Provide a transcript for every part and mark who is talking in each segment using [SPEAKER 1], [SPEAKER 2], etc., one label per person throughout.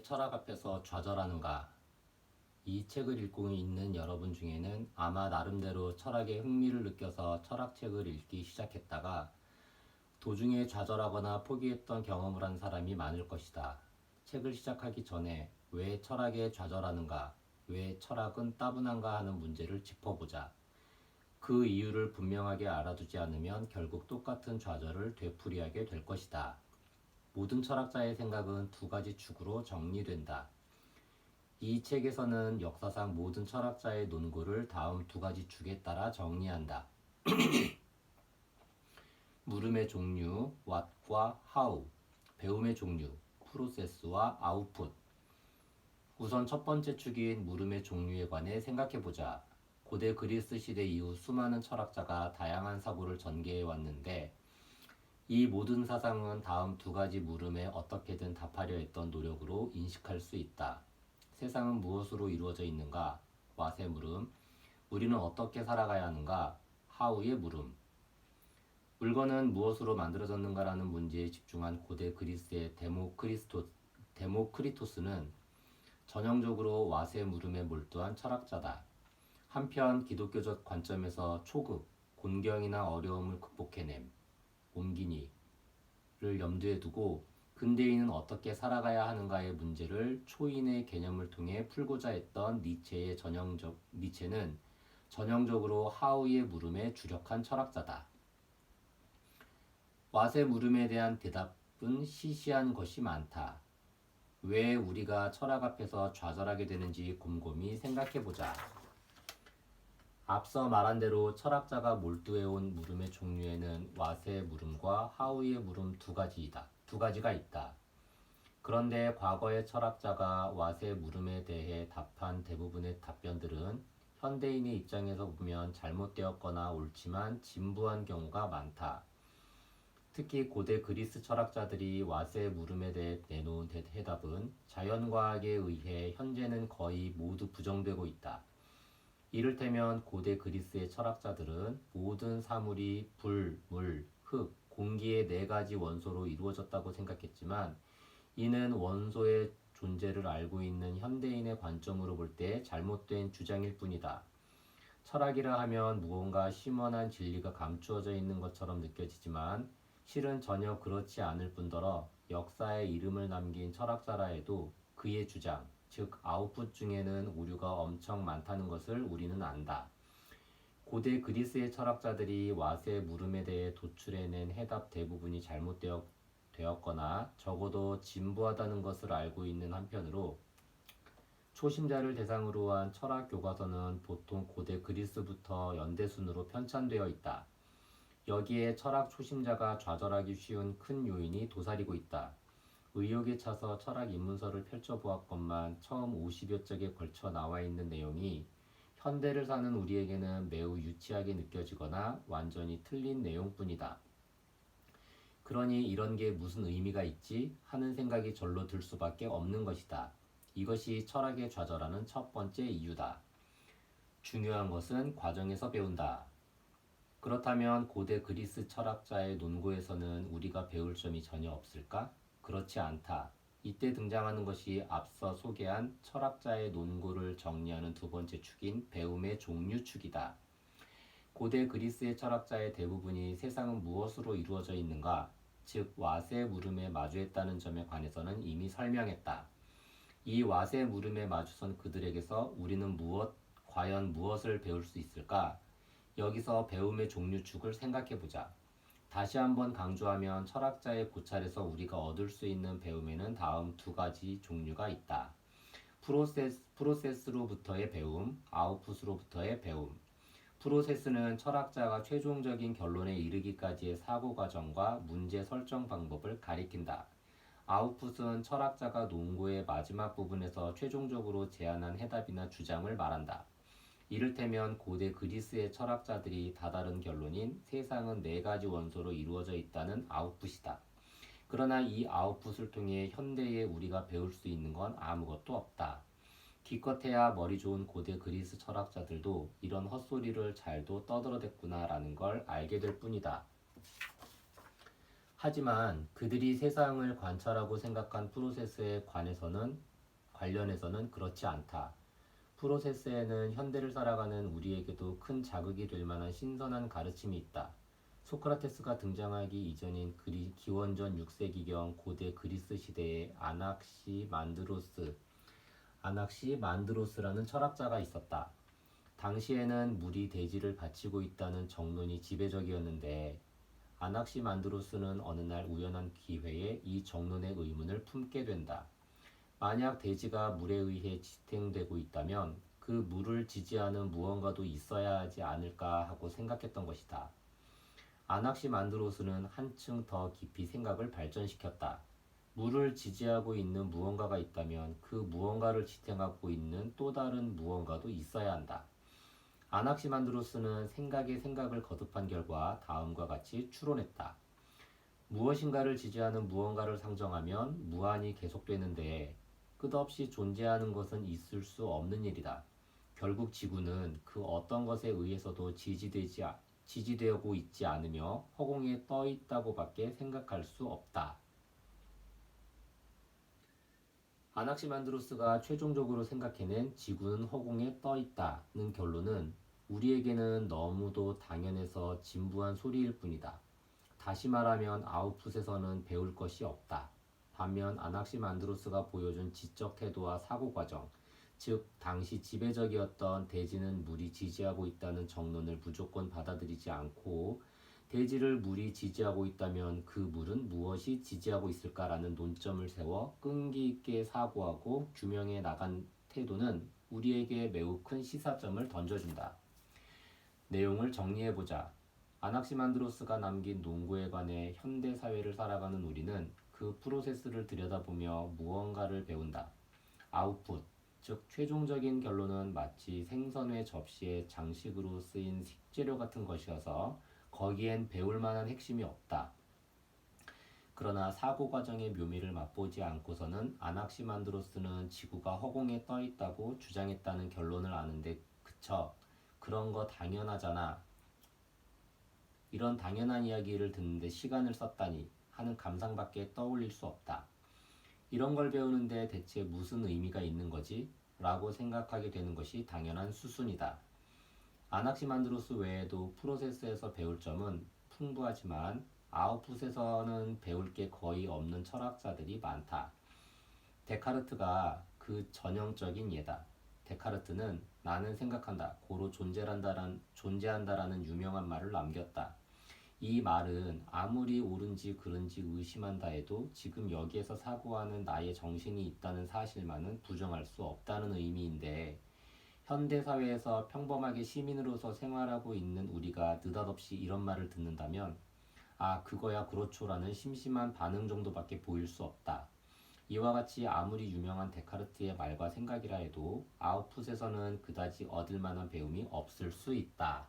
[SPEAKER 1] 철학 앞에서 좌절하는가? 이 책을 읽고 있는 여러분 중에는 아마 나름대로 철학에 흥미를 느껴서 철학책을 읽기 시작했다가 도중에 좌절하거나 포기했던 경험을 한 사람이 많을 것이다. 책을 시작하기 전에 왜 철학에 좌절하는가? 왜 철학은 따분한가 하는 문제를 짚어보자. 그 이유를 분명하게 알아두지 않으면 결국 똑같은 좌절을 되풀이하게 될 것이다. 모든 철학자의 생각은 두 가지 축으로 정리된다. 이 책에서는 역사상 모든 철학자의 논고를 다음 두 가지 축에 따라 정리한다. 물음의 종류, what과 how, 배움의 종류, 프로세스와 아웃풋. 우선 첫 번째 축인 물음의 종류에 관해 생각해보자. 고대 그리스 시대 이후 수많은 철학자가 다양한 사고를 전개해 왔는데 이 모든 사상은 다음 두 가지 물음에 어떻게든 답하려 했던 노력으로 인식할 수 있다. 세상은 무엇으로 이루어져 있는가? what의 물음. 우리는 어떻게 살아가야 하는가? how의 물음. 물건은 무엇으로 만들어졌는가라는 문제에 집중한 고대 그리스의 데모크리토스는 전형적으로 what의 물음에 몰두한 철학자다. 한편 기독교적 관점에서 초급, 곤경이나 어려움을 극복해냄, 옴기니를 염두에 두고 근대인은 어떻게 살아가야 하는가의 문제를 초인의 개념을 통해 풀고자 했던 니체는 전형적으로 하우의 물음에 주력한 철학자다. 왓의 물음에 대한 대답은 시시한 것이 많다. 왜 우리가 철학 앞에서 좌절하게 되는지 곰곰이 생각해보자. 앞서 말한 대로 철학자가 몰두해온 물음의 종류에는 왓의 물음과 하우의 물음 두 가지가 있다. 그런데 과거의 철학자가 왓의 물음에 대해 답한 대부분의 답변들은 현대인의 입장에서 보면 잘못되었거나 옳지만 진부한 경우가 많다. 특히 고대 그리스 철학자들이 왓의 물음에 대해 내놓은 해답은 자연과학에 의해 현재는 거의 모두 부정되고 있다. 이를테면 고대 그리스의 철학자들은 모든 사물이 불, 물, 흙, 공기의 네 가지 원소로 이루어졌다고 생각했지만 이는 원소의 존재를 알고 있는 현대인의 관점으로 볼 때 잘못된 주장일 뿐이다. 철학이라 하면 무언가 심원한 진리가 감추어져 있는 것처럼 느껴지지만 실은 전혀 그렇지 않을 뿐더러 역사에 이름을 남긴 철학자라 해도 그의 주장, 즉 아웃풋 중에는 오류가 엄청 많다는 것을 우리는 안다. 고대 그리스의 철학자들이 왓의 물음에 대해 도출해낸 해답 대부분이 잘못되었거나 적어도 진부하다는 것을 알고 있는 한편으로 초심자를 대상으로 한 철학 교과서는 보통 고대 그리스부터 연대순으로 편찬되어 있다. 여기에 철학 초심자가 좌절하기 쉬운 큰 요인이 도사리고 있다. 의욕에 차서 철학 입문서를 펼쳐보았건만 처음 50여 쪽에 걸쳐 나와 있는 내용이 현대를 사는 우리에게는 매우 유치하게 느껴지거나 완전히 틀린 내용뿐이다. 그러니 이런 게 무슨 의미가 있지 하는 생각이 절로 들 수밖에 없는 것이다. 이것이 철학에 좌절하는 첫 번째 이유다. 중요한 것은 과정에서 배운다. 그렇다면 고대 그리스 철학자의 논고에서는 우리가 배울 점이 전혀 없을까? 그렇지 않다. 이때 등장하는 것이 앞서 소개한 철학자의 논고를 정리하는 두 번째 축인 배움의 종류 축이다. 고대 그리스의 철학자의 대부분이 세상은 무엇으로 이루어져 있는가? 즉 왓의 물음에 마주했다는 점에 관해서는 이미 설명했다. 이 왓의 물음에 마주선 그들에게서 우리는 과연 무엇을 배울 수 있을까? 여기서 배움의 종류축을 생각해보자. 다시 한번 강조하면 철학자의 고찰에서 우리가 얻을 수 있는 배움에는 다음 두 가지 종류가 있다. 프로세스로부터의 배움, 아웃풋으로부터의 배움. 프로세스는 철학자가 최종적인 결론에 이르기까지의 사고 과정과 문제 설정 방법을 가리킨다. 아웃풋은 철학자가 논고의 마지막 부분에서 최종적으로 제안한 해답이나 주장을 말한다. 이를테면 고대 그리스의 철학자들이 다다른 결론인 세상은 네 가지 원소로 이루어져 있다는 아웃풋이다. 그러나 이 아웃풋을 통해 현대에 우리가 배울 수 있는 건 아무것도 없다. 기껏해야 머리 좋은 고대 그리스 철학자들도 이런 헛소리를 잘도 떠들어댔구나라는 걸 알게 될 뿐이다. 하지만 그들이 세상을 관찰하고 생각한 프로세스에 관해서는 관련해서는 그렇지 않다. 프로세스에는 현대를 살아가는 우리에게도 큰 자극이 될 만한 신선한 가르침이 있다. 소크라테스가 등장하기 이전인 기원전 6세기경 고대 그리스 시대에 아낙시만드로스라는 철학자가 있었다. 당시에는 물이 대지를 받치고 있다는 정론이 지배적이었는데 아낙시만드로스는 어느 날 우연한 기회에 이 정론의 의문을 품게 된다. 만약 대지가 물에 의해 지탱되고 있다면 그 물을 지지하는 무언가도 있어야 하지 않을까 하고 생각했던 것이다. 아낙시만드로스는 한층 더 깊이 생각을 발전시켰다. 물을 지지하고 있는 무언가가 있다면 그 무언가를 지탱하고 있는 또 다른 무언가도 있어야 한다. 아낙시만드로스는 생각에 생각을 거듭한 결과 다음과 같이 추론했다. 무엇인가를 지지하는 무언가를 상정하면 무한히 계속되는데 끝없이 존재하는 것은 있을 수 없는 일이다. 결국 지구는 그 어떤 것에 의해서도 지지되고 있지 않으며 허공에 떠 있다고밖에 생각할 수 없다. 아낙시만드로스가 최종적으로 생각해낸 지구는 허공에 떠 있다는 결론은 우리에게는 너무도 당연해서 진부한 소리일 뿐이다. 다시 말하면 아웃풋에서는 배울 것이 없다. 반면 아낙시만드로스가 보여준 지적 태도와 사고 과정, 즉 당시 지배적이었던 대지는 물이 지지하고 있다는 정론을 무조건 받아들이지 않고 대지를 물이 지지하고 있다면 그 물은 무엇이 지지하고 있을까라는 논점을 세워 끈기 있게 사고하고 규명해 나간 태도는 우리에게 매우 큰 시사점을 던져준다. 내용을 정리해보자. 아낙시만드로스가 남긴 논구에 관해 현대 사회를 살아가는 우리는 그 프로세스를 들여다보며 무언가를 배운다. 아웃풋, 즉 최종적인 결론은 마치 생선회 접시에 장식으로 쓰인 식재료 같은 것이어서 거기엔 배울 만한 핵심이 없다. 그러나 사고 과정의 묘미를 맛보지 않고서는 아낙시만드로스는 지구가 허공에 떠 있다고 주장했다는 결론을 아는데 그쳐 그런 거 당연하잖아. 이런 당연한 이야기를 듣는데 시간을 썼다니 하는 감상밖에 떠올릴 수 없다. 이런 걸 배우는데 대체 무슨 의미가 있는 거지? 라고 생각하게 되는 것이 당연한 수순이다. 아낙시만드로스 외에도 프로세스에서 배울 점은 풍부하지만 아웃풋에서는 배울 게 거의 없는 철학자들이 많다. 데카르트가 그 전형적인 예다. 데카르트는 나는 생각한다, 고로 존재한다라는 유명한 말을 남겼다. 이 말은 아무리 옳은지 그른지 의심한다 해도 지금 여기에서 사고하는 나의 정신이 있다는 사실만은 부정할 수 없다는 의미인데 현대사회에서 평범하게 시민으로서 생활하고 있는 우리가 느닷없이 이런 말을 듣는다면 아 그거야 그렇죠라는 심심한 반응 정도밖에 보일 수 없다. 이와 같이 아무리 유명한 데카르트의 말과 생각이라 해도 아웃풋에서는 그다지 얻을 만한 배움이 없을 수 있다.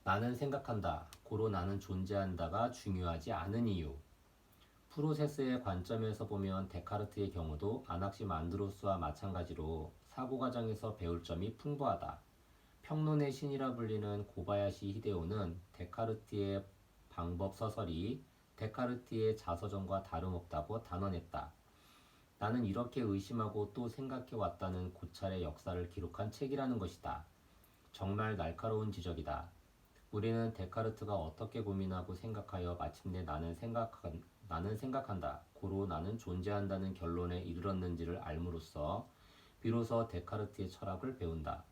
[SPEAKER 1] 나는 생각한다, 고로 나는 존재한다가 중요하지 않은 이유. 프로세스의 관점에서 보면 데카르트의 경우도 아낙시만드로스와 마찬가지로 사고 과정에서 배울 점이 풍부하다. 평론의 신이라 불리는 고바야시 히데오는 데카르트의 방법 서설이 데카르트의 자서전과 다름없다고 단언했다. 나는 이렇게 의심하고 또 생각해 왔다는 고찰의 역사를 기록한 책이라는 것이다. 정말 날카로운 지적이다. 우리는 데카르트가 어떻게 고민하고 생각하여 마침내 나는 생각한다, 고로 나는 존재한다는 결론에 이르렀는지를 알므로써 비로소 데카르트의 철학을 배운다.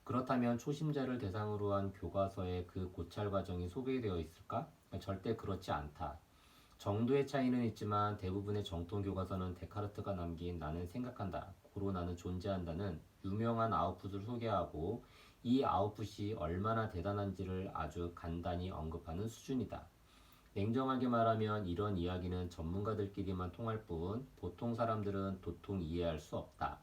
[SPEAKER 1] 그렇다면 초심자를 대상으로 한 교과서에 그 고찰 과정이 소개되어 있을까? 절대 그렇지 않다. 정도의 차이는 있지만 대부분의 정통 교과서는 데카르트가 남긴 나는 생각한다, 고로 나는 존재한다는 유명한 아웃풋을 소개하고 이 아웃풋이 얼마나 대단한지를 아주 간단히 언급하는 수준이다. 냉정하게 말하면 이런 이야기는 전문가들끼리만 통할 뿐 보통 사람들은 도통 이해할 수 없다.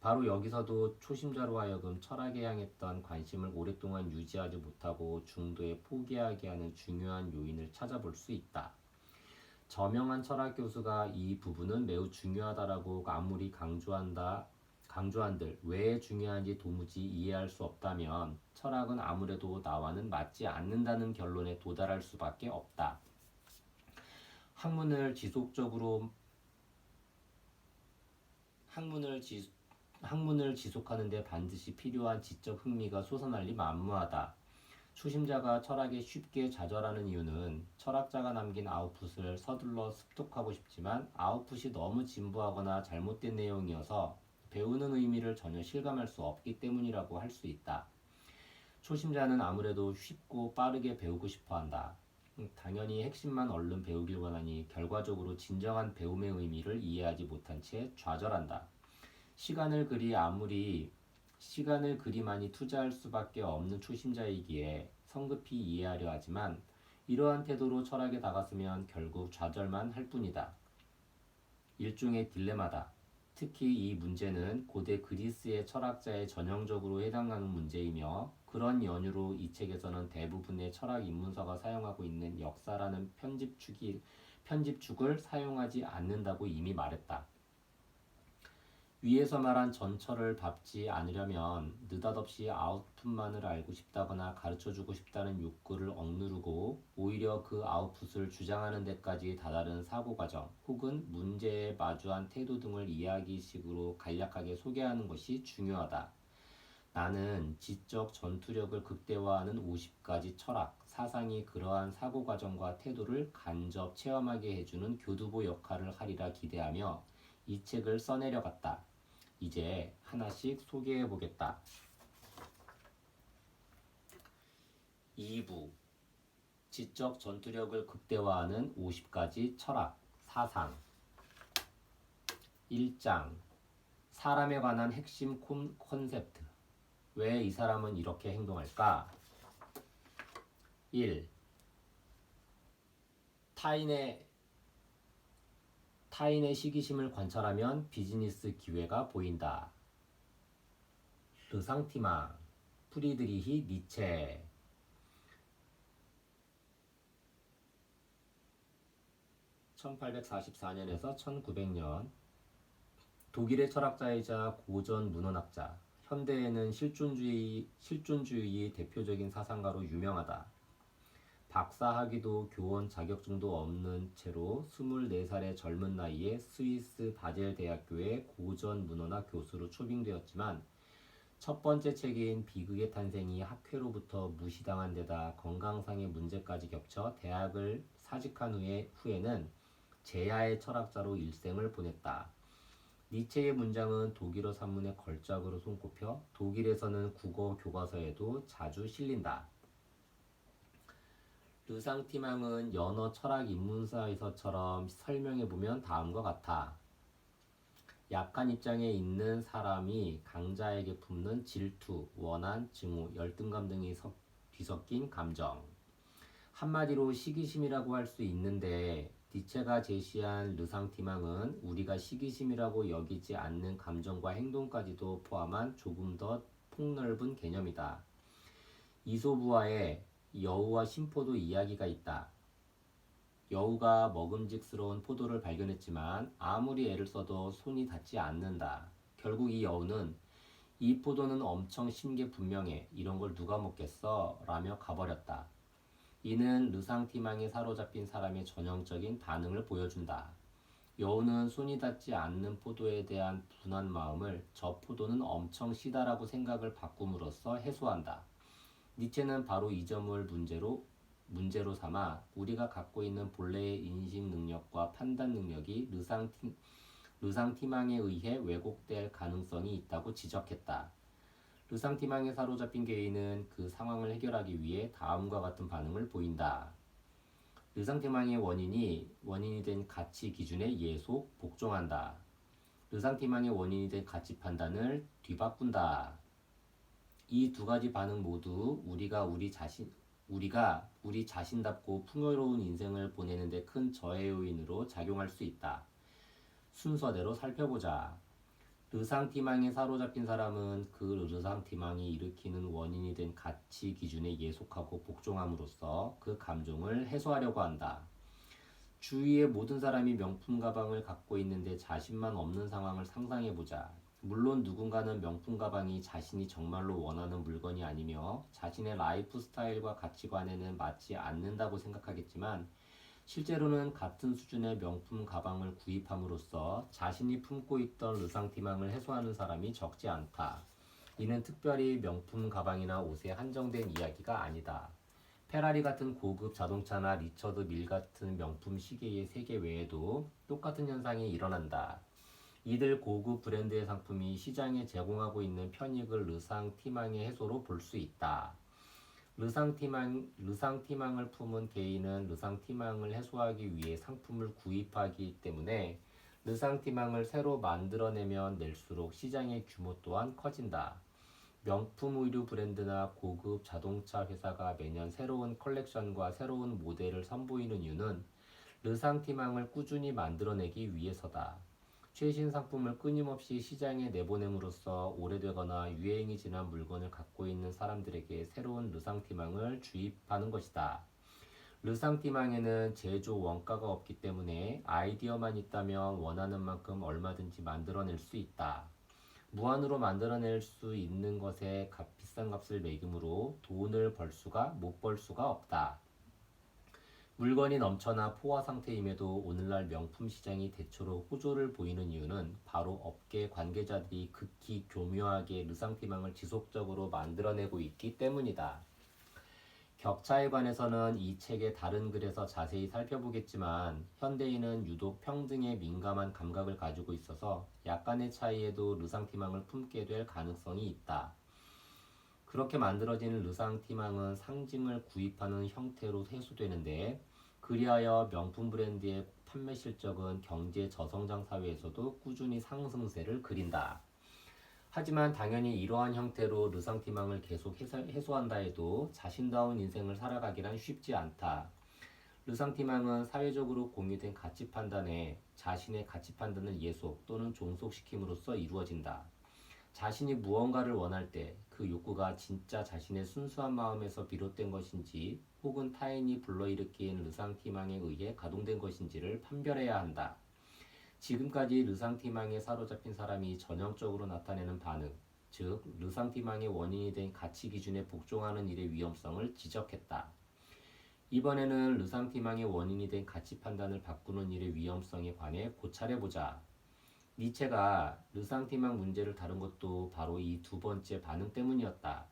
[SPEAKER 1] 바로 여기서도 초심자로 하여금 철학에 향했던 관심을 오랫동안 유지하지 못하고 중도에 포기하게 하는 중요한 요인을 찾아볼 수 있다. 저명한 철학 교수가 이 부분은 매우 중요하다라고 아무리 강조한들 왜 중요한지 도무지 이해할 수 없다면 철학은 아무래도 나와는 맞지 않는다는 결론에 도달할 수밖에 없다. 학문을 지속적으로 학문을 지속하는 데 반드시 필요한 지적 흥미가 솟아날 리 만무하다. 초심자가 철학에 쉽게 좌절하는 이유는 철학자가 남긴 아웃풋을 서둘러 습독하고 싶지만 아웃풋이 너무 진부하거나 잘못된 내용이어서 배우는 의미를 전혀 실감할 수 없기 때문이라고 할 수 있다. 초심자는 아무래도 쉽고 빠르게 배우고 싶어 한다. 당연히 핵심만 얼른 배우길 원하니 결과적으로 진정한 배움의 의미를 이해하지 못한 채 좌절한다. 시간을 그리 많이 투자할 수밖에 없는 초심자이기에 성급히 이해하려 하지만 이러한 태도로 철학에 다가서면 결국 좌절만 할 뿐이다. 일종의 딜레마다. 특히 이 문제는 고대 그리스의 철학자에 전형적으로 해당하는 문제이며 그런 연유로 이 책에서는 대부분의 철학 입문서가 사용하고 있는 역사라는 편집축을 사용하지 않는다고 이미 말했다. 위에서 말한 전철을 밟지 않으려면 느닷없이 아웃풋만을 알고 싶다거나 가르쳐주고 싶다는 욕구를 억누르고 오히려 그 아웃풋을 주장하는 데까지 다다른 사고과정 혹은 문제에 마주한 태도 등을 이야기식으로 간략하게 소개하는 것이 중요하다. 나는 지적 전투력을 극대화하는 50가지 철학, 사상이 그러한 사고과정과 태도를 간접 체험하게 해주는 교두보 역할을 하리라 기대하며 이 책을 써내려갔다. 이제 하나씩 소개해 보겠다. 2부 지적 전투력을 극대화하는 50가지 철학, 사상 1장 사람에 관한 핵심 콘셉트 왜 이 사람은 이렇게 행동할까? 1. 타인의 시기심을 관찰하면 비즈니스 기회가 보인다. 르상티망, 프리드리히 니체 1844년에서 1900년 독일의 철학자이자 고전 문헌학자, 현대에는 실존주의의 대표적인 사상가로 유명하다. 박사학위도 교원 자격증도 없는 채로 24살의 젊은 나이에 스위스 바젤 대학교의 고전 문헌학 교수로 초빙되었지만 첫 번째 책인 비극의 탄생이 학회로부터 무시당한 데다 건강상의 문제까지 겹쳐 대학을 사직한 후에는 제야의 철학자로 일생을 보냈다. 니체의 문장은 독일어 산문의 걸작으로 손꼽혀 독일에서는 국어 교과서에도 자주 실린다. 르상티망은 연어 철학 입문서에서처럼 설명해보면 다음과 같아. 약한 입장에 있는 사람이 강자에게 품는 질투, 원한, 증오, 열등감 등이 뒤섞인 감정. 한마디로 시기심이라고 할 수 있는데 니체가 제시한 르상티망은 우리가 시기심이라고 여기지 않는 감정과 행동까지도 포함한 조금 더 폭넓은 개념이다. 이솝우화에 여우와 신포도 이야기가 있다. 여우가 먹음직스러운 포도를 발견했지만 아무리 애를 써도 손이 닿지 않는다. 결국 이 여우는 이 포도는 엄청 신게 분명해. 이런 걸 누가 먹겠어? 라며 가버렸다. 이는 르상티망에 사로잡힌 사람의 전형적인 반응을 보여준다. 여우는 손이 닿지 않는 포도에 대한 분한 마음을 저 포도는 엄청 시다라고 생각을 바꿈으로써 해소한다. 니체는 바로 이 점을 문제로 삼아 우리가 갖고 있는 본래의 인식 능력과 판단 능력이 르상티망에 의해 왜곡될 가능성이 있다고 지적했다. 르상티망에 사로잡힌 개인은 그 상황을 해결하기 위해 다음과 같은 반응을 보인다. 르상티망의 원인이 된 가치 기준에 예속, 복종한다. 르상티망의 원인이 된 가치 판단을 뒤바꾼다. 이 두 가지 반응 모두 우리가 우리 자신답고 풍요로운 인생을 보내는 데 큰 저해 요인으로 작용할 수 있다. 순서대로 살펴보자. 르상티망에 사로잡힌 사람은 그 르상티망이 일으키는 원인이 된 가치 기준에 예속하고 복종함으로써 그 감정을 해소하려고 한다. 주위의 모든 사람이 명품 가방을 갖고 있는데 자신만 없는 상황을 상상해보자. 물론 누군가는 명품 가방이 자신이 정말로 원하는 물건이 아니며 자신의 라이프 스타일과 가치관에는 맞지 않는다고 생각하겠지만 실제로는 같은 수준의 명품 가방을 구입함으로써 자신이 품고 있던 르상티망을 해소하는 사람이 적지 않다. 이는 특별히 명품 가방이나 옷에 한정된 이야기가 아니다. 페라리 같은 고급 자동차나 리처드 밀 같은 명품 시계의 세계 외에도 똑같은 현상이 일어난다. 이들 고급 브랜드의 상품이 시장에 제공하고 있는 편익을 르상티망의 해소로 볼 수 있다. 르상티망을 품은 개인은 르상티망을 해소하기 위해 상품을 구입하기 때문에 르상티망을 새로 만들어내면 낼수록 시장의 규모 또한 커진다. 명품 의류 브랜드나 고급 자동차 회사가 매년 새로운 컬렉션과 새로운 모델을 선보이는 이유는 르상티망을 꾸준히 만들어내기 위해서다. 최신 상품을 끊임없이 시장에 내보냄으로써 오래되거나 유행이 지난 물건을 갖고 있는 사람들에게 새로운 르상티망을 주입하는 것이다. 르상티망에는 제조 원가가 없기 때문에 아이디어만 있다면 원하는 만큼 얼마든지 만들어낼 수 있다. 무한으로 만들어낼 수 있는 것에 비싼 값을 매김으로 돈을 못 벌 수가 없다. 물건이 넘쳐나 포화 상태임에도 오늘날 명품 시장이 대체로 호조를 보이는 이유는 바로 업계 관계자들이 극히 교묘하게 르상티망을 지속적으로 만들어내고 있기 때문이다. 격차에 관해서는 이 책의 다른 글에서 자세히 살펴보겠지만 현대인은 유독 평등에 민감한 감각을 가지고 있어서 약간의 차이에도 르상티망을 품게 될 가능성이 있다. 그렇게 만들어진 르상티망은 상징을 구입하는 형태로 회수되는데 그리하여 명품 브랜드의 판매 실적은 경제 저성장 사회에서도 꾸준히 상승세를 그린다. 하지만 당연히 이러한 형태로 르상티망을 계속 해소한다 해도 자신다운 인생을 살아가기란 쉽지 않다. 르상티망은 사회적으로 공유된 가치 판단에 자신의 가치 판단을 예속 또는 종속시킴으로써 이루어진다. 자신이 무언가를 원할 때 그 욕구가 진짜 자신의 순수한 마음에서 비롯된 것인지 혹은 타인이 불러일으킨 르상티망에 의해 가동된 것인지를 판별해야 한다. 지금까지 르상티망에 사로잡힌 사람이 전형적으로 나타내는 반응, 즉 르상티망의 원인이 된 가치 기준에 복종하는 일의 위험성을 지적했다. 이번에는 르상티망의 원인이 된 가치 판단을 바꾸는 일의 위험성에 관해 고찰해보자. 니체가 르상티망 문제를 다룬 것도 바로 이 두 번째 반응 때문이었다.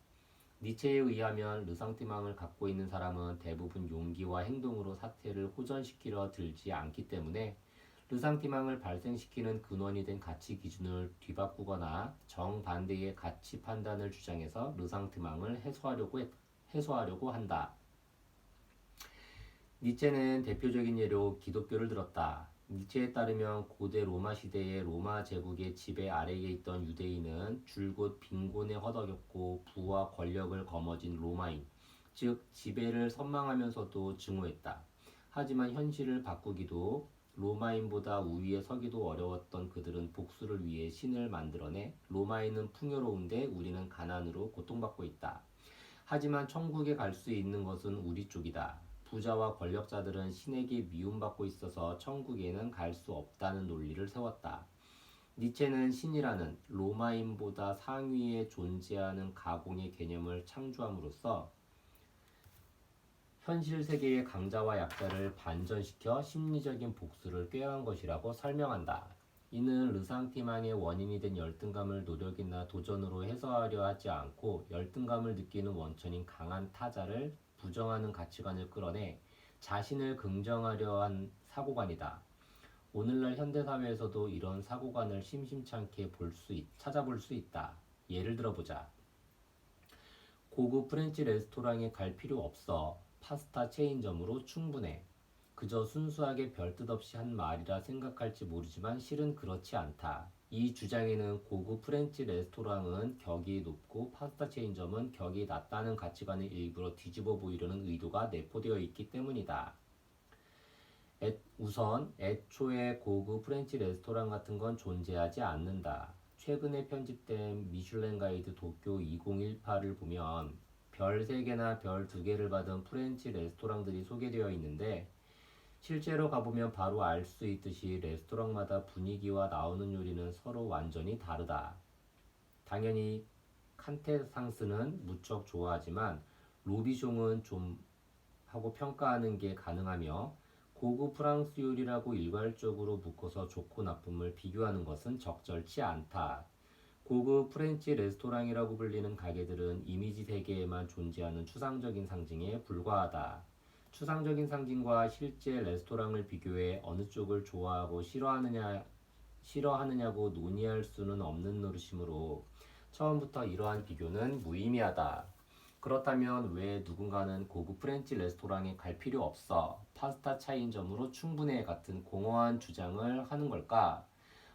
[SPEAKER 1] 니체에 의하면 르상티망을 갖고 있는 사람은 대부분 용기와 행동으로 사태를 호전시키려 들지 않기 때문에 르상티망을 발생시키는 근원이 된 가치 기준을 뒤바꾸거나 정반대의 가치 판단을 주장해서 르상티망을 해소하려고 한다. 니체는 대표적인 예로 기독교를 들었다. 니체에 따르면 고대 로마 시대의 로마 제국의 지배 아래에 있던 유대인은 줄곧 빈곤에 허덕였고 부와 권력을 거머쥔 로마인, 즉 지배를 선망하면서도 증오했다. 하지만 현실을 바꾸기도 로마인보다 우위에 서기도 어려웠던 그들은 복수를 위해 신을 만들어내 로마인은 풍요로운데 우리는 가난으로 고통받고 있다. 하지만 천국에 갈 수 있는 것은 우리 쪽이다. 부자와 권력자들은 신에게 미움받고 있어서 천국에는 갈 수 없다는 논리를 세웠다. 니체는 신이라는 로마인보다 상위에 존재하는 가공의 개념을 창조함으로써 현실 세계의 강자와 약자를 반전시켜 심리적인 복수를 꾀한 것이라고 설명한다. 이는 르상티망의 원인이 된 열등감을 노력이나 도전으로 해소하려 하지 않고 열등감을 느끼는 원천인 강한 타자를 부정하는 가치관을 끌어내 자신을 긍정하려 한 사고관이다. 오늘날 현대사회에서도 이런 사고관을 심심찮게 찾아볼 수 있다. 예를 들어보자. 고급 프렌치 레스토랑에 갈 필요 없어. 파스타 체인점으로 충분해. 그저 순수하게 별뜻 없이 한 말이라 생각할지 모르지만 실은 그렇지 않다. 이 주장에는 고급 프렌치 레스토랑은 격이 높고 파스타 체인점은 격이 낮다는 가치관을 일부러 뒤집어 보이려는 의도가 내포되어 있기 때문이다. 우선 애초에 고급 프렌치 레스토랑 같은 건 존재하지 않는다. 최근에 편집된 미슐랭 가이드 도쿄 2018을 보면 별 3개나 별 2개를 받은 프렌치 레스토랑들이 소개되어 있는데 실제로 가보면 바로 알 수 있듯이 레스토랑마다 분위기와 나오는 요리는 서로 완전히 다르다. 당연히 칸테상스는 무척 좋아하지만 로비숑은 좀 하고 평가하는 게 가능하며 고급 프랑스 요리라고 일괄적으로 묶어서 좋고 나쁨을 비교하는 것은 적절치 않다. 고급 프렌치 레스토랑이라고 불리는 가게들은 이미지 세계에만 존재하는 추상적인 상징에 불과하다. 추상적인 상징과 실제 레스토랑을 비교해 어느 쪽을 좋아하고 싫어하느냐고 논의할 수는 없는 노릇이므로 처음부터 이러한 비교는 무의미하다. 그렇다면 왜 누군가는 고급 프렌치 레스토랑에 갈 필요 없어? 파스타 차이점으로 충분해 같은 공허한 주장을 하는 걸까?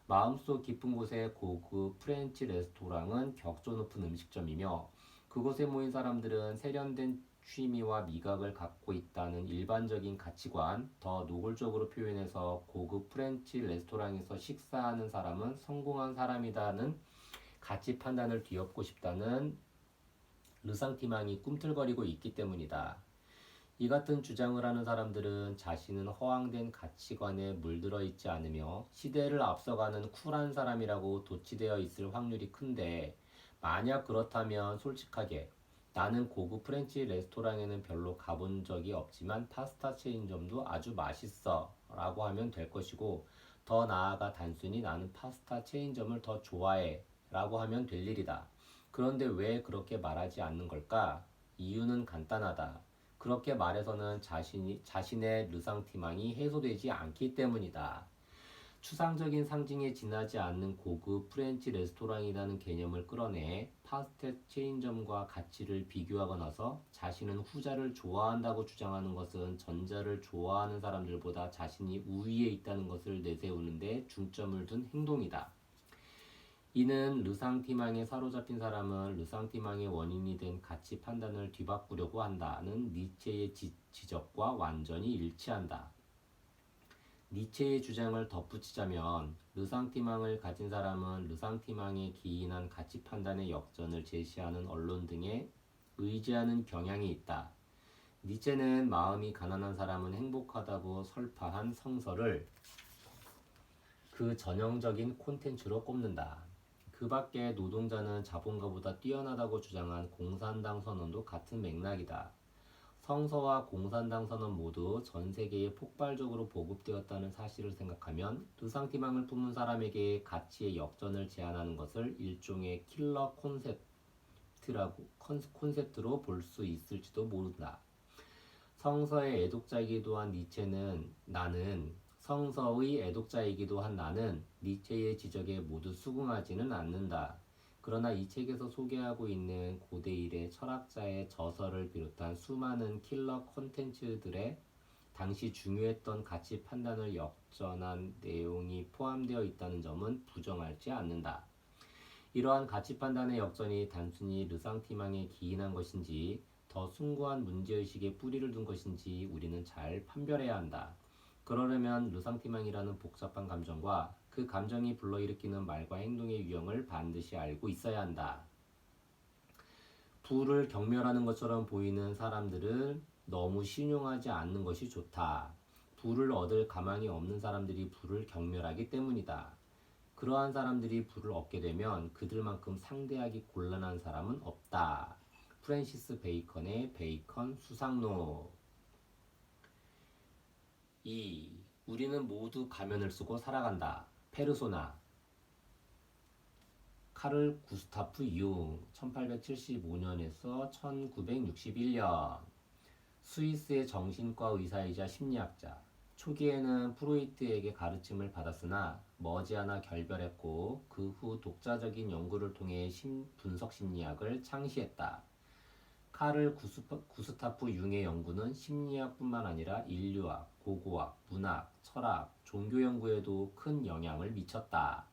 [SPEAKER 1] 마음속 깊은 곳에 고급 프렌치 레스토랑은 격조 높은 음식점이며 그곳에 모인 사람들은 세련된 취미와 미각을 갖고 있다는 일반적인 가치관, 더 노골적으로 표현해서 고급 프렌치 레스토랑에서 식사하는 사람은 성공한 사람이다는 가치 판단을 뒤엎고 싶다는 르상티망이 꿈틀거리고 있기 때문이다. 이 같은 주장을 하는 사람들은 자신은 허황된 가치관에 물들어 있지 않으며 시대를 앞서가는 쿨한 사람이라고 도취되어 있을 확률이 큰데, 만약 그렇다면 솔직하게 나는 고급 프렌치 레스토랑에는 별로 가본 적이 없지만 파스타 체인점도 아주 맛있어 라고 하면 될 것이고, 더 나아가 단순히 나는 파스타 체인점을 더 좋아해 라고 하면 될 일이다. 그런데 왜 그렇게 말하지 않는 걸까? 이유는 간단하다. 그렇게 말해서는 자신의 르상티망이 해소되지 않기 때문이다. 추상적인 상징에 지나지 않는 고급 프렌치 레스토랑이라는 개념을 끌어내 파스타 체인점과 가치를 비교하거나서 자신은 후자를 좋아한다고 주장하는 것은 전자를 좋아하는 사람들보다 자신이 우위에 있다는 것을 내세우는 데 중점을 둔 행동이다. 이는 르상티망에 사로잡힌 사람은 르상티망의 원인이 된 가치 판단을 뒤바꾸려고 한다는 니체의 지적과 완전히 일치한다. 니체의 주장을 덧붙이자면 르상티망을 가진 사람은 르상티망에 기인한 가치 판단의 역전을 제시하는 언론 등에 의지하는 경향이 있다. 니체는 마음이 가난한 사람은 행복하다고 설파한 성서를 그 전형적인 콘텐츠로 꼽는다. 그 밖에 노동자는 자본가보다 뛰어나다고 주장한 공산당 선언도 같은 맥락이다. 성서와 공산당 선언 모두 전 세계에 폭발적으로 보급되었다는 사실을 생각하면 르상티망을 품은 사람에게 가치의 역전을 제안하는 것을 일종의 킬러 콘셉트로 볼 수 있을지도 모른다. 성서의 애독자이기도 한 니체는 성서의 애독자이기도 한 나는 니체의 지적에 모두 수긍하지는 않는다. 그러나 이 책에서 소개하고 있는 고대일의 철학자의 저서를 비롯한 수많은 킬러 콘텐츠들에 당시 중요했던 가치 판단을 역전한 내용이 포함되어 있다는 점은 부정하지 않는다. 이러한 가치 판단의 역전이 단순히 르상티망에 기인한 것인지 더 숭고한 문제의식에 뿌리를 둔 것인지 우리는 잘 판별해야 한다. 그러려면 르상티망이라는 복잡한 감정과 그 감정이 불러일으키는 말과 행동의 유형을 반드시 알고 있어야 한다. 부를 경멸하는 것처럼 보이는 사람들을 너무 신용하지 않는 것이 좋다. 부를 얻을 가망이 없는 사람들이 부를 경멸하기 때문이다. 그러한 사람들이 부를 얻게 되면 그들만큼 상대하기 곤란한 사람은 없다. 프랜시스 베이컨의 베이컨 수상록. 2. 우리는 모두 가면을 쓰고 살아간다. 페르소나. 카를 구스타프 융 1875년에서 1961년 스위스의 정신과 의사이자 심리학자. 초기에는 프로이트에게 가르침을 받았으나 머지않아 결별했고 그 후 독자적인 연구를 통해 분석 심리학을 창시했다. 카를 구스타프 융의 연구는 심리학뿐만 아니라 인류학, 고고학, 문학, 철학, 종교 연구에도 큰 영향을 미쳤다.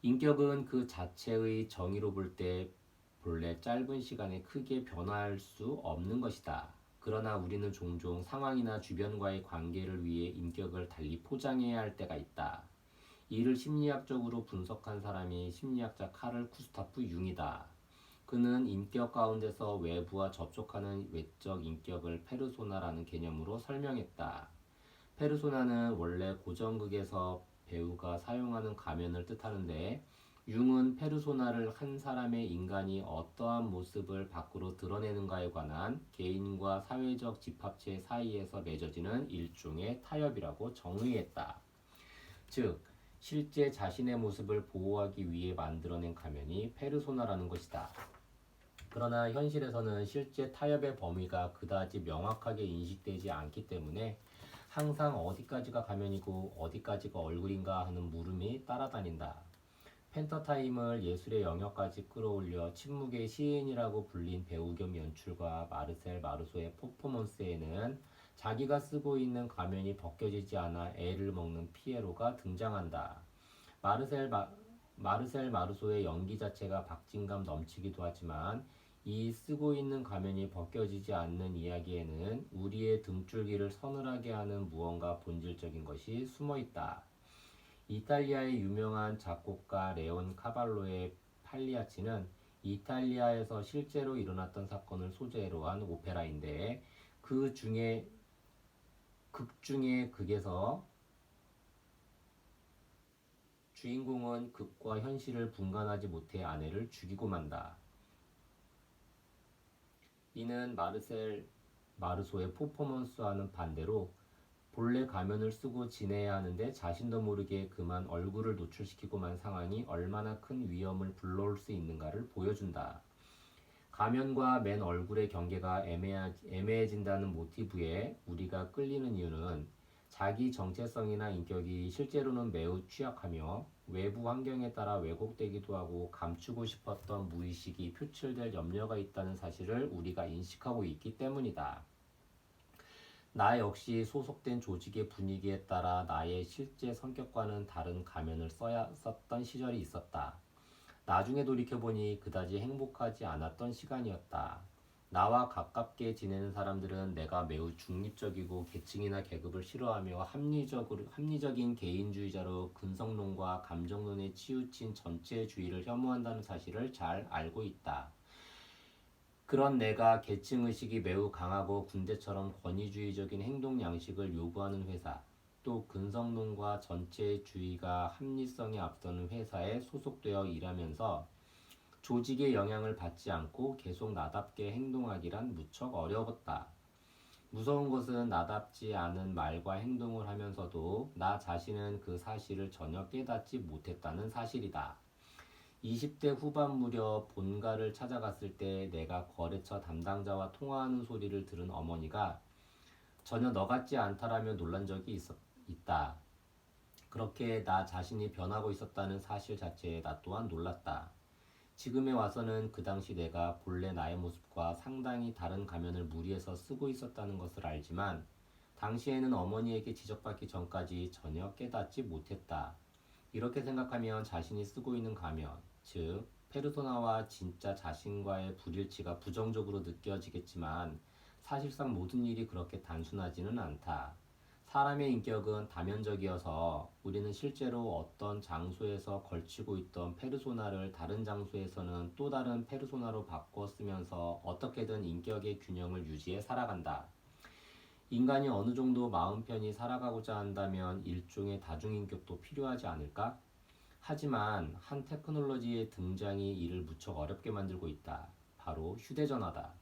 [SPEAKER 1] 인격은 그 자체의 정의로 볼 때 본래 짧은 시간에 크게 변화할 수 없는 것이다. 그러나 우리는 종종 상황이나 주변과의 관계를 위해 인격을 달리 포장해야 할 때가 있다. 이를 심리학적으로 분석한 사람이 심리학자 카를 구스타프 융이다. 그는 인격 가운데서 외부와 접촉하는 외적 인격을 페르소나라는 개념으로 설명했다. 페르소나는 원래 고전극에서 배우가 사용하는 가면을 뜻하는데 융은 페르소나를 한 사람의 인간이 어떠한 모습을 밖으로 드러내는가에 관한 개인과 사회적 집합체 사이에서 맺어지는 일종의 타협이라고 정의했다. 즉, 실제 자신의 모습을 보호하기 위해 만들어낸 가면이 페르소나라는 것이다. 그러나 현실에서는 실제 타협의 범위가 그다지 명확하게 인식되지 않기 때문에 항상 어디까지가 가면이고 어디까지가 얼굴인가 하는 물음이 따라다닌다. 펜터타임을 예술의 영역까지 끌어올려 침묵의 시인이라고 불린 배우 겸 연출가 마르셀 마르소의 퍼포먼스에는 자기가 쓰고 있는 가면이 벗겨지지 않아 애를 먹는 피에로가 등장한다. 마르셀 마르소의 연기 자체가 박진감 넘치기도 하지만 이 쓰고 있는 가면이 벗겨지지 않는 이야기에는 우리의 등줄기를 서늘하게 하는 무언가 본질적인 것이 숨어 있다. 이탈리아의 유명한 작곡가 레온 카발로의 팔리아치는 이탈리아에서 실제로 일어났던 사건을 소재로 한 오페라인데 극 중의 극에서 주인공은 극과 현실을 분간하지 못해 아내를 죽이고 만다. 이는 마르셀 마르소의 퍼포먼스와는 반대로 본래 가면을 쓰고 지내야 하는데 자신도 모르게 그만 얼굴을 노출시키고만 상황이 얼마나 큰 위험을 불러올 수 있는가를 보여준다. 가면과 맨 얼굴의 경계가 애매해진다는 모티브에 우리가 끌리는 이유는 자기 정체성이나 인격이 실제로는 매우 취약하며 외부 환경에 따라 왜곡되기도 하고 감추고 싶었던 무의식이 표출될 염려가 있다는 사실을 우리가 인식하고 있기 때문이다. 나 역시 소속된 조직의 분위기에 따라 나의 실제 성격과는 다른 가면을 썼던 시절이 있었다. 나중에 돌이켜보니 그다지 행복하지 않았던 시간이었다. 나와 가깝게 지내는 사람들은 내가 매우 중립적이고 계층이나 계급을 싫어하며 합리적인 개인주의자로 근성론과 감정론에 치우친 전체주의를 혐오한다는 사실을 잘 알고 있다. 그런 내가 계층의식이 매우 강하고 군대처럼 권위주의적인 행동 양식을 요구하는 회사, 또 근성론과 전체주의가 합리성에 앞서는 회사에 소속되어 일하면서 조직의 영향을 받지 않고 계속 나답게 행동하기란 무척 어려웠다. 무서운 것은 나답지 않은 말과 행동을 하면서도 나 자신은 그 사실을 전혀 깨닫지 못했다는 사실이다. 20대 후반 무렵 본가를 찾아갔을 때 내가 거래처 담당자와 통화하는 소리를 들은 어머니가 전혀 너 같지 않다라며 놀란 적이 있다. 그렇게 나 자신이 변하고 있었다는 사실 자체에 나 또한 놀랐다. 지금에 와서는 그 당시 내가 본래 나의 모습과 상당히 다른 가면을 무리해서 쓰고 있었다는 것을 알지만 당시에는 어머니에게 지적받기 전까지 전혀 깨닫지 못했다. 이렇게 생각하면 자신이 쓰고 있는 가면, 즉 페르소나와 진짜 자신과의 불일치가 부정적으로 느껴지겠지만 사실상 모든 일이 그렇게 단순하지는 않다. 사람의 인격은 다면적이어서 우리는 실제로 어떤 장소에서 걸치고 있던 페르소나를 다른 장소에서는 또 다른 페르소나로 바꿔 쓰면서 어떻게든 인격의 균형을 유지해 살아간다. 인간이 어느 정도 마음 편히 살아가고자 한다면 일종의 다중인격도 필요하지 않을까? 하지만 한 테크놀로지의 등장이 이를 무척 어렵게 만들고 있다. 바로 휴대전화다.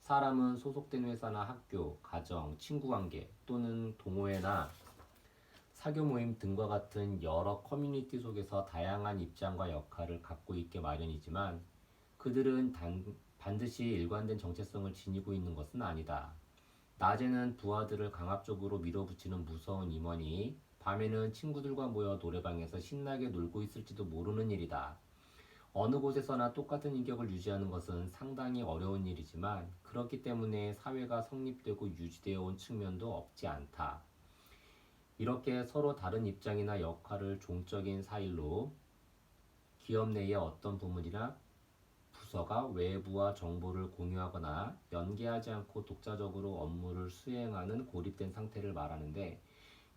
[SPEAKER 1] 사람은 소속된 회사나 학교, 가정, 친구관계 또는 동호회나 사교 모임 등과 같은 여러 커뮤니티 속에서 다양한 입장과 역할을 갖고 있게 마련이지만 그들은 반드시 일관된 정체성을 지니고 있는 것은 아니다. 낮에는 부하들을 강압적으로 밀어붙이는 무서운 임원이 밤에는 친구들과 모여 노래방에서 신나게 놀고 있을지도 모르는 일이다. 어느 곳에서나 똑같은 인격을 유지하는 것은 상당히 어려운 일이지만 그렇기 때문에 사회가 성립되고 유지되어 온 측면도 없지 않다. 이렇게 서로 다른 입장이나 역할을 종적인 사일로 기업 내의 어떤 부문이나 부서가 외부와 정보를 공유하거나 연계하지 않고 독자적으로 업무를 수행하는 고립된 상태를 말하는데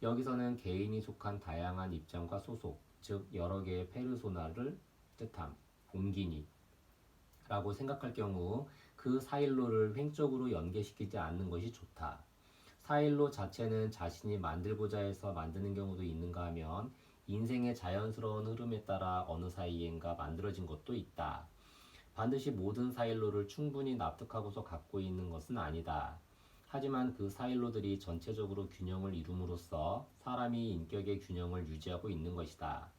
[SPEAKER 1] 여기서는 개인이 속한 다양한 입장과 소속, 즉 여러 개의 페르소나를 뜻함. 옮기니 라고 생각할 경우 그 사일로를 횡적으로 연계시키지 않는 것이 좋다. 사일로 자체는 자신이 만들고자 해서 만드는 경우도 있는가 하면 인생의 자연스러운 흐름에 따라 어느 사이엔가 만들어진 것도 있다. 반드시 모든 사일로를 충분히 납득하고서 갖고 있는 것은 아니다. 하지만 그 사일로들이 전체적으로 균형을 이룸으로써 사람이 인격의 균형을 유지하고 있는 것이다.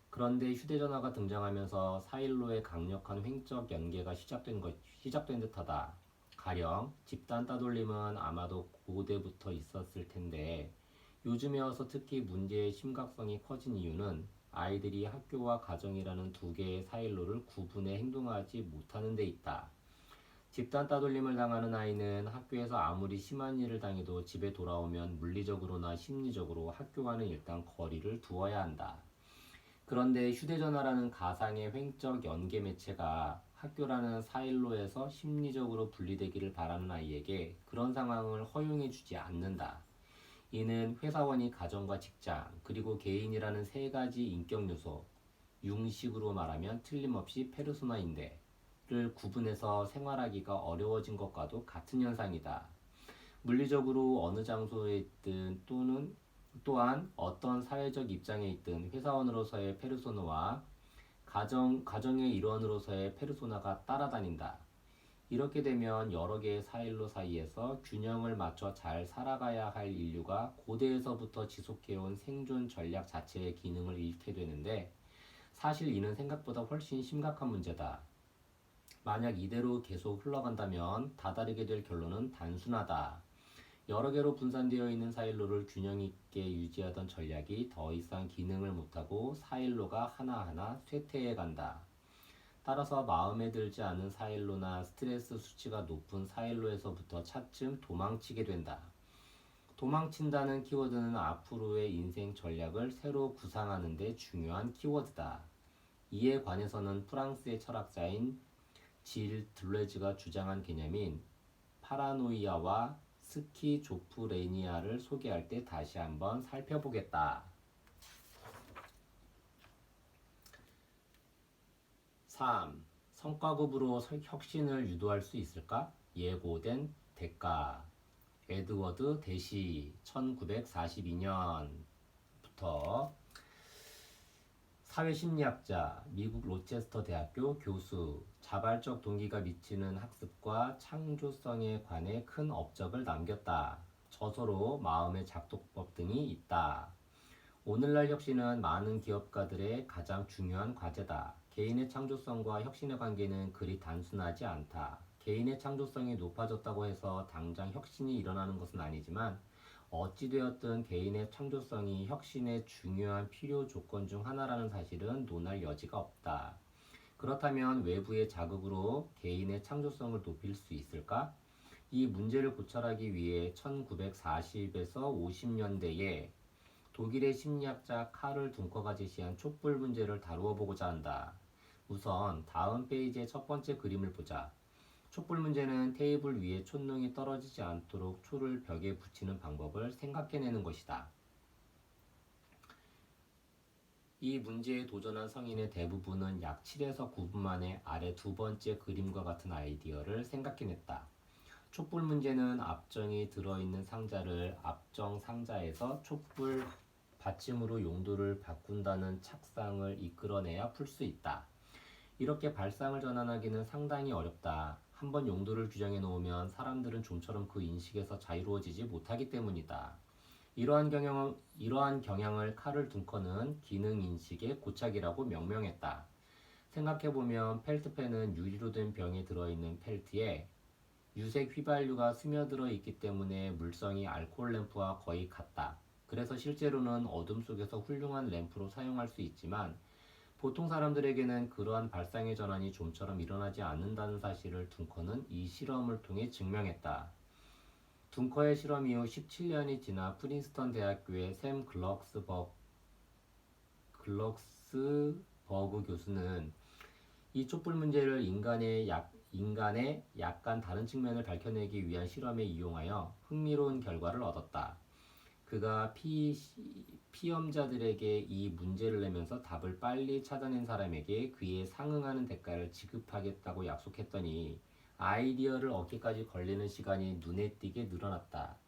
[SPEAKER 1] 그런데 휴대전화가 등장하면서 사일로의 강력한 횡적 연계가 시작된 듯하다. 가령 집단 따돌림은 아마도 고대부터 있었을 텐데 요즘에 와서 특히 문제의 심각성이 커진 이유는 아이들이 학교와 가정이라는 두 개의 사일로를 구분해 행동하지 못하는 데 있다. 집단 따돌림을 당하는 아이는 학교에서 아무리 심한 일을 당해도 집에 돌아오면 물리적으로나 심리적으로 학교와는 일단 거리를 두어야 한다. 그런데 휴대전화라는 가상의 횡적 연계 매체가 학교라는 사일로에서 심리적으로 분리되기를 바라는 아이에게 그런 상황을 허용해주지 않는다. 이는 회사원이 가정과 직장, 그리고 개인이라는 세 가지 인격 요소, 융식으로 말하면 틀림없이 페르소나인데, 를 구분해서 생활하기가 어려워진 것과도 같은 현상이다. 물리적으로 어느 장소에 있든 또한 어떤 사회적 입장에 있든 회사원으로서의 페르소나와 가정의 일원으로서의 페르소나가 따라다닌다. 이렇게 되면 여러 개의 사일로 사이에서 균형을 맞춰 잘 살아가야 할 인류가 고대에서부터 지속해온 생존 전략 자체의 기능을 잃게 되는데 사실 이는 생각보다 훨씬 심각한 문제다. 만약 이대로 계속 흘러간다면 다다르게 될 결론은 단순하다. 여러 개로 분산되어 있는 사일로를 균형 있게 유지하던 전략이 더 이상 기능을 못하고 사일로가 하나하나 쇠퇴해 간다. 따라서 마음에 들지 않은 사일로나 스트레스 수치가 높은 사일로에서부터 차츰 도망치게 된다. 도망친다는 키워드는 앞으로의 인생 전략을 새로 구상하는 데 중요한 키워드다. 이에 관해서는 프랑스의 철학자인 질 들레즈가 주장한 개념인 파라노이아와 스키조프레니아를 소개할 때 다시 한번 살펴보겠다. 3. 성과급으로 혁신을 유도할 수 있을까? 예고된 대가. 에드워드 대시 1942년부터 사회심리학자, 미국 로체스터 대학교 교수, 자발적 동기가 미치는 학습과 창조성에 관해 큰 업적을 남겼다. 저서로 마음의 작동법 등이 있다. 오늘날 혁신은 많은 기업가들의 가장 중요한 과제다. 개인의 창조성과 혁신의 관계는 그리 단순하지 않다. 개인의 창조성이 높아졌다고 해서 당장 혁신이 일어나는 것은 아니지만 어찌되었든 개인의 창조성이 혁신의 중요한 필요 조건 중 하나라는 사실은 논할 여지가 없다. 그렇다면 외부의 자극으로 개인의 창조성을 높일 수 있을까? 이 문제를 고찰하기 위해 1940에서 50년대에 독일의 심리학자 카를 둥커가 제시한 촛불 문제를 다루어 보고자 한다. 우선 다음 페이지의 첫 번째 그림을 보자. 촛불 문제는 테이블 위에 촛농이 떨어지지 않도록 초를 벽에 붙이는 방법을 생각해내는 것이다. 이 문제에 도전한 성인의 대부분은 약 7에서 9분 만에 아래 두 번째 그림과 같은 아이디어를 생각해냈다. 촛불 문제는 앞정이 들어있는 상자를 앞정 상자에서 촛불 받침으로 용도를 바꾼다는 착상을 이끌어내야 풀 수 있다. 이렇게 발상을 전환하기는 상당히 어렵다. 한번 용도를 규정해 놓으면 사람들은 좀처럼 그 인식에서 자유로워지지 못하기 때문이다. 이러한 경향을 카를 둥커는 기능인식의 고착이라고 명명했다. 생각해보면 펠트펜은 유리로 된 병에 들어있는 펠트에 유색 휘발유가 스며들어 있기 때문에 물성이 알코올 램프와 거의 같다. 그래서 실제로는 어둠 속에서 훌륭한 램프로 사용할 수 있지만 보통 사람들에게는 그러한 발상의 전환이 좀처럼 일어나지 않는다는 사실을 둥커는 이 실험을 통해 증명했다. 둥커의 실험 이후 17년이 지나 프린스턴 대학교의 샘 글럭스버그 교수는 이 촛불 문제를 인간의 약간 다른 측면을 밝혀내기 위한 실험에 이용하여 흥미로운 결과를 얻었다. 그가 피험자들에게 이 문제를 내면서 답을 빨리 찾아낸 사람에게 그에 상응하는 대가를 지급하겠다고 약속했더니 아이디어를 얻기까지 걸리는 시간이 눈에 띄게 늘어났다.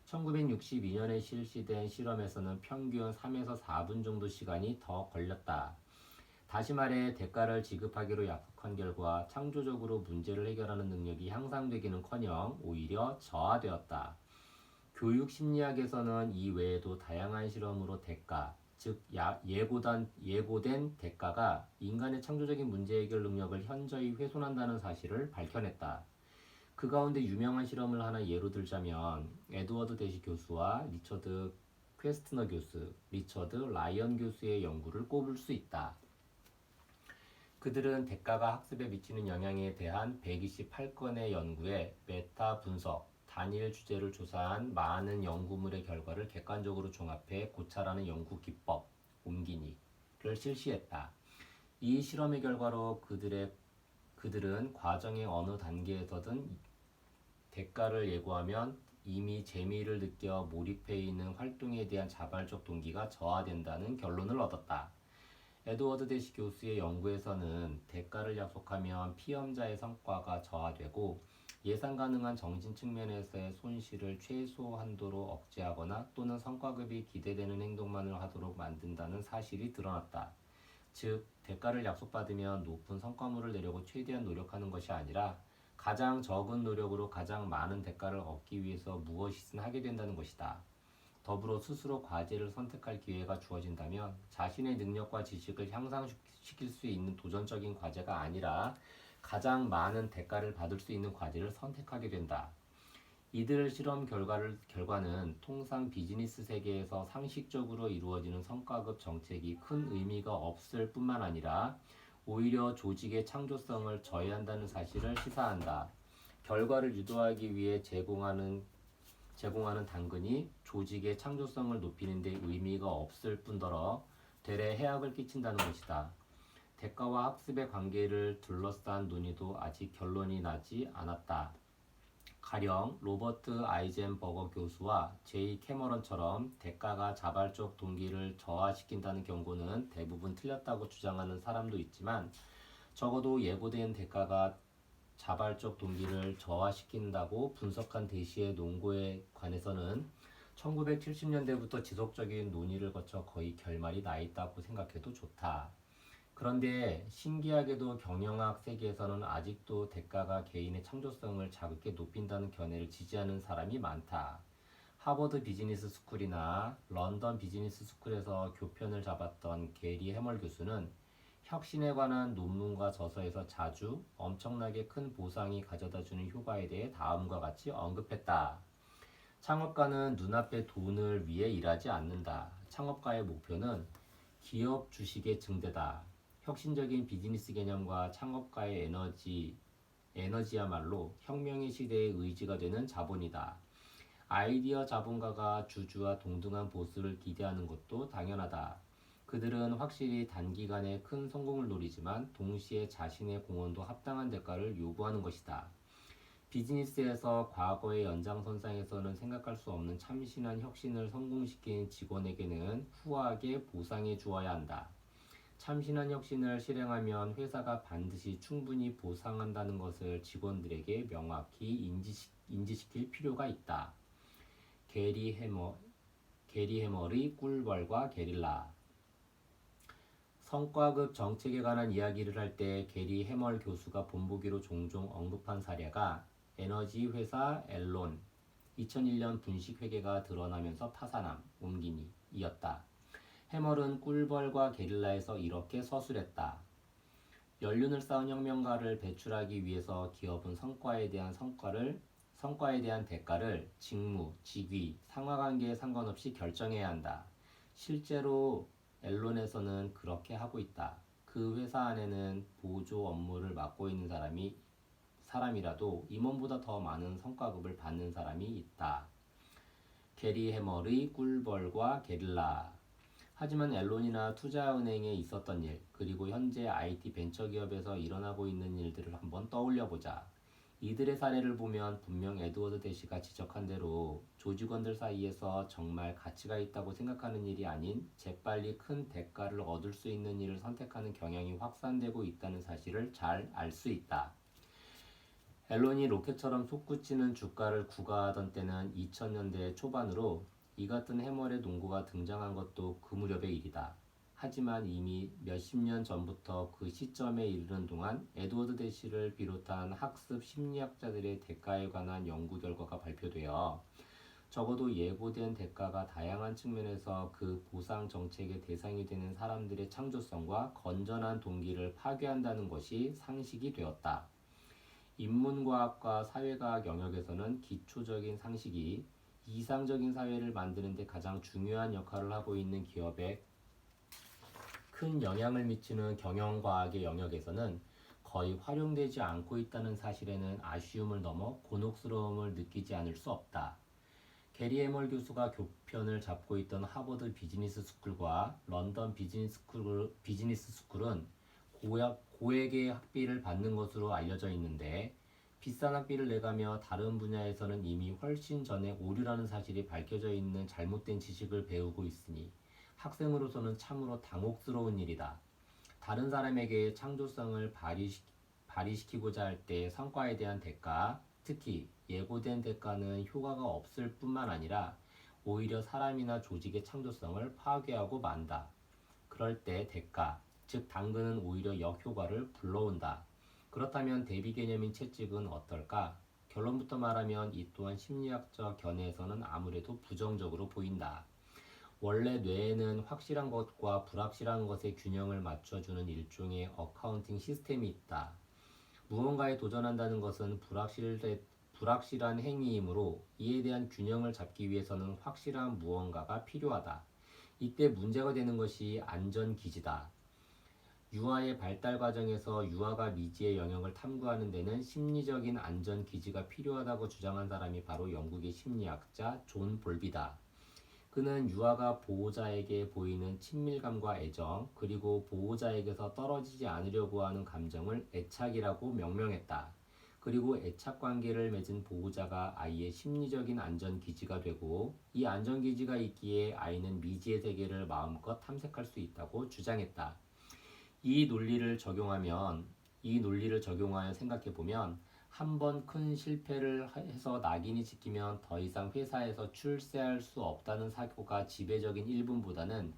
[SPEAKER 1] 1962년에 실시된 실험에서는 평균 3에서 4분 정도 시간이 더 걸렸다. 다시 말해 대가를 지급하기로 약속한 결과 창조적으로 문제를 해결하는 능력이 향상되기는커녕 오히려 저하되었다. 교육 심리학에서는 이 외에도 다양한 실험으로 대가, 즉 예고된 대가가 인간의 창조적인 문제 해결 능력을 현저히 훼손한다는 사실을 밝혀냈다. 그 가운데 유명한 실험을 하나 예로 들자면 에드워드 대시 교수와 리처드 퀘스트너 교수, 리처드 라이언 교수의 연구를 꼽을 수 있다. 그들은 대가가 학습에 미치는 영향에 대한 128건의 연구에 메타 분석, 단일 주제를 조사한 많은 연구물의 결과를 객관적으로 종합해 고찰하는 연구 기법, 옮기니를 실시했다. 이 실험의 결과로 그들은 과정의 어느 단계에서든 대가를 예고하면 이미 재미를 느껴 몰입해 있는 활동에 대한 자발적 동기가 저하된다는 결론을 얻었다. 에드워드 대시 교수의 연구에서는 대가를 약속하면 피험자의 성과가 저하되고 예상 가능한 정신 측면에서의 손실을 최소한도로 억제하거나 또는 성과급이 기대되는 행동만을 하도록 만든다는 사실이 드러났다. 즉, 대가를 약속받으면 높은 성과물을 내려고 최대한 노력하는 것이 아니라 가장 적은 노력으로 가장 많은 대가를 얻기 위해서 무엇이든 하게 된다는 것이다. 더불어 스스로 과제를 선택할 기회가 주어진다면 자신의 능력과 지식을 향상시킬 수 있는 도전적인 과제가 아니라 가장 많은 대가를 받을 수 있는 과제를 선택하게 된다. 이들 실험 결과는 통상 비즈니스 세계에서 상식적으로 이루어지는 성과급 정책이 큰 의미가 없을 뿐만 아니라 오히려 조직의 창조성을 저해한다는 사실을 시사한다. 결과를 유도하기 위해 제공하는 당근이 조직의 창조성을 높이는 데 의미가 없을 뿐더러 되레 해악을 끼친다는 것이다. 대가와 학습의 관계를 둘러싼 논의도 아직 결론이 나지 않았다. 가령 로버트 아이젠버거 교수와 제이 캐머런처럼 대가가 자발적 동기를 저하시킨다는 경고는 대부분 틀렸다고 주장하는 사람도 있지만 적어도 예고된 대가가 자발적 동기를 저하시킨다고 분석한 대시의 논거에 관해서는 1970년대부터 지속적인 논의를 거쳐 거의 결말이 나 있다고 생각해도 좋다. 그런데 신기하게도 경영학 세계에서는 아직도 대가가 개인의 창조성을 자극해 높인다는 견해를 지지하는 사람이 많다. 하버드 비즈니스 스쿨이나 런던 비즈니스 스쿨에서 교편을 잡았던 게리 해멀 교수는 혁신에 관한 논문과 저서에서 자주 엄청나게 큰 보상이 가져다주는 효과에 대해 다음과 같이 언급했다. 창업가는 눈앞의 돈을 위해 일하지 않는다. 창업가의 목표는 기업 주식의 증대다. 혁신적인 비즈니스 개념과 창업가의 에너지야말로 혁명의 시대의 의지가 되는 자본이다. 아이디어 자본가가 주주와 동등한 보수를 기대하는 것도 당연하다. 그들은 확실히 단기간에 큰 성공을 노리지만 동시에 자신의 공헌도 합당한 대가를 요구하는 것이다. 비즈니스에서 과거의 연장선상에서는 생각할 수 없는 참신한 혁신을 성공시킨 직원에게는 후하게 보상해 주어야 한다. 참신한 혁신을 실행하면 회사가 반드시 충분히 보상한다는 것을 직원들에게 명확히 인지시킬 필요가 있다. 게리 해멀의 꿀벌과 게릴라. 성과급 정책에 관한 이야기를 할 때 게리 해멀 교수가 본보기로 종종 언급한 사례가 에너지 회사 앨론 2001년 분식 회계가 드러나면서 파산함, 옮기니이었다. 해멀은 꿀벌과 게릴라에서 이렇게 서술했다. 연륜을 쌓은 혁명가를 배출하기 위해서 기업은 성과에 대한 대가를 직무, 직위, 상하관계에 상관없이 결정해야 한다. 실제로 앨론에서는 그렇게 하고 있다. 그 회사 안에는 보조 업무를 맡고 있는 사람이라도 임원보다 더 많은 성과급을 받는 사람이 있다. 게리 해멀의 꿀벌과 게릴라. 하지만 앨론이나 투자은행에 있었던 일, 그리고 현재 IT 벤처기업에서 일어나고 있는 일들을 한번 떠올려보자. 이들의 사례를 보면 분명 에드워드 대시가 지적한 대로 조직원들 사이에서 정말 가치가 있다고 생각하는 일이 아닌 재빨리 큰 대가를 얻을 수 있는 일을 선택하는 경향이 확산되고 있다는 사실을 잘 알 수 있다. 앨런이 로켓처럼 솟구치는 주가를 구가하던 때는 2000년대 초반으로 이 같은 해머의 농구가 등장한 것도 그 무렵의 일이다. 하지만 이미 몇십 년 전부터 그 시점에 이르는 동안 에드워드 대시를 비롯한 학습 심리학자들의 대가에 관한 연구 결과가 발표되어 적어도 예고된 대가가 다양한 측면에서 그 보상 정책의 대상이 되는 사람들의 창조성과 건전한 동기를 파괴한다는 것이 상식이 되었다. 인문과학과 사회과학 영역에서는 기초적인 상식이 이상적인 사회를 만드는 데 가장 중요한 역할을 하고 있는 기업에 큰 영향을 미치는 경영과학의 영역에서는 거의 활용되지 않고 있다는 사실에는 아쉬움을 넘어 곤혹스러움을 느끼지 않을 수 없다. 게리 해멀 교수가 교편을 잡고 있던 하버드 비즈니스 스쿨과 런던 비즈니스 스쿨은 고액의 학비를 받는 것으로 알려져 있는데 비싼 학비를 내가며 다른 분야에서는 이미 훨씬 전에 오류라는 사실이 밝혀져 있는 잘못된 지식을 배우고 있으니 학생으로서는 참으로 당혹스러운 일이다. 다른 사람에게 창조성을 발휘시키고자 할 때 성과에 대한 대가, 특히 예고된 대가는 효과가 없을 뿐만 아니라 오히려 사람이나 조직의 창조성을 파괴하고 만다. 그럴 때 대가, 즉 당근은 오히려 역효과를 불러온다. 그렇다면 대비 개념인 채찍은 어떨까? 결론부터 말하면 이 또한 심리학적 견해에서는 아무래도 부정적으로 보인다. 원래 뇌에는 확실한 것과 불확실한 것의 균형을 맞춰주는 일종의 어카운팅 시스템이 있다. 무언가에 도전한다는 것은 불확실한 행위이므로 이에 대한 균형을 잡기 위해서는 확실한 무언가가 필요하다. 이때 문제가 되는 것이 안전기지다. 유아의 발달 과정에서 유아가 미지의 영역을 탐구하는 데는 심리적인 안전기지가 필요하다고 주장한 사람이 바로 영국의 심리학자 존 볼비다. 그는 유아가 보호자에게 보이는 친밀감과 애정, 그리고 보호자에게서 떨어지지 않으려고 하는 감정을 애착이라고 명명했다. 그리고 애착 관계를 맺은 보호자가 아이의 심리적인 안전기지가 되고 이 안전기지가 있기에 아이는 미지의 세계를 마음껏 탐색할 수 있다고 주장했다. 이 논리를 적용하여 생각해보면 한 번 큰 실패를 해서 낙인이 찍히면 더 이상 회사에서 출세할 수 없다는 사고가 지배적인 일본보다는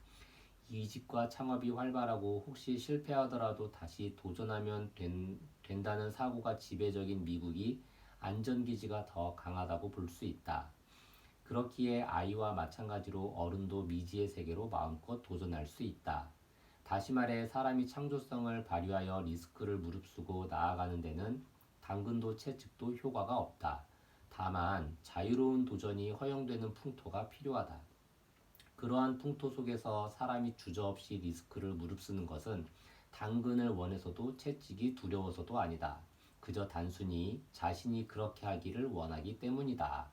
[SPEAKER 1] 이직과 창업이 활발하고 혹시 실패하더라도 다시 도전하면 된다는 사고가 지배적인 미국이 안전기지가 더 강하다고 볼 수 있다. 그렇기에 아이와 마찬가지로 어른도 미지의 세계로 마음껏 도전할 수 있다. 다시 말해 사람이 창조성을 발휘하여 리스크를 무릅쓰고 나아가는 데는 당근도 채찍도 효과가 없다. 다만 자유로운 도전이 허용되는 풍토가 필요하다. 그러한 풍토 속에서 사람이 주저없이 리스크를 무릅쓰는 것은 당근을 원해서도 채찍이 두려워서도 아니다. 그저 단순히 자신이 그렇게 하기를 원하기 때문이다.